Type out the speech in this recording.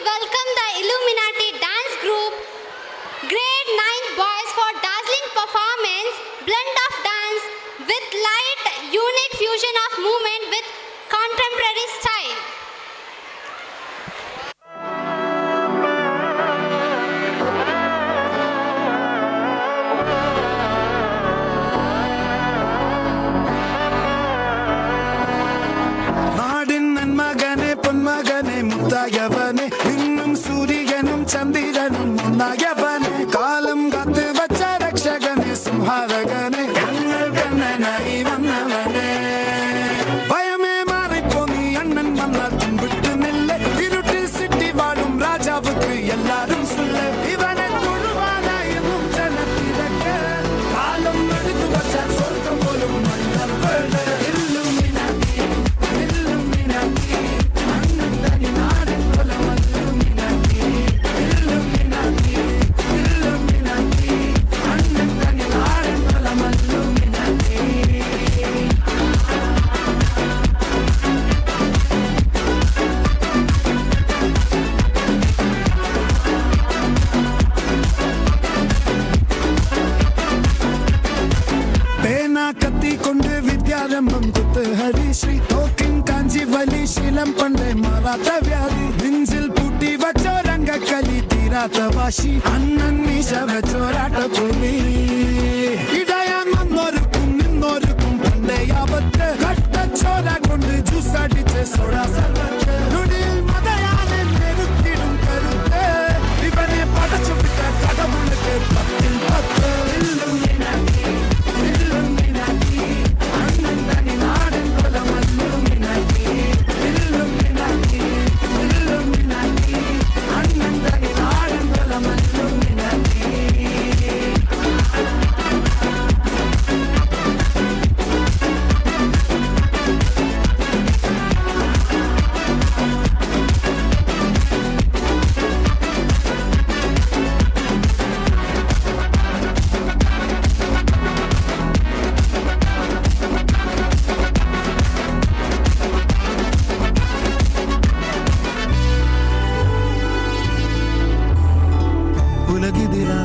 welcome the Illuminati dance group, grade 9 boys for dazzling performance, blend of dance with light, unique fusion of movement with contemporary style. മുത്തായവനെ ഇന്നും സൂര്യനും ചന്ദ്രനും ഒന്നായവനെ കാലം കാത്ത് വച്ച രക്ഷകനെ സംഹാരകനെ ഞങ്ങൾ കണ്ണനായി വന്നവനെ ഭയമേ മാറിപ്പോ നീ അണ്ണൻ വന്നാൽ തുമ്പിട്ടുന്നില്ല ഇരുട്ടിൽ സിറ്റി വാഴും രാജാവുക്ക് എല്ലാരും സുല്ല ഇവനെ തൊഴുവാനായും ജനത്തിരക്ക് കാലം എടുത്തു വച്ചാൽ സ്വർഗം പോലും കത്തിക്കൊണ്ട് വിദ്യാരംഭം കുത്ത് ഹരിശ്രീ തോക്കിൻ കാഞ്ചി വലി ശീലം പണ്ടേ മാറാത്ത വ്യാധി നെഞ്ചിൽ പൂട്ടി വച്ചോരംഗക്കലി തീരാത്ത വാശി അണ്ണൻ മീശ വെച്ചോരാട്ട പുലി ഇടയാൻ വന്നോർക്കും നിന്നോർക്കും പണ്ടേ ആപത്ത് കട്ടച്ചോര കൊണ്ട് ജ്യൂസ് അടിച്ച് സോഡാ സർവത്ത് നുടിയിൽ മതയാനെ നെരുത്തിടും കരുത്ത് ഇവനെ പടച്ചു വിട്ട കടമുള്ളിട്ട് 10 10 ഉലകിതിരാ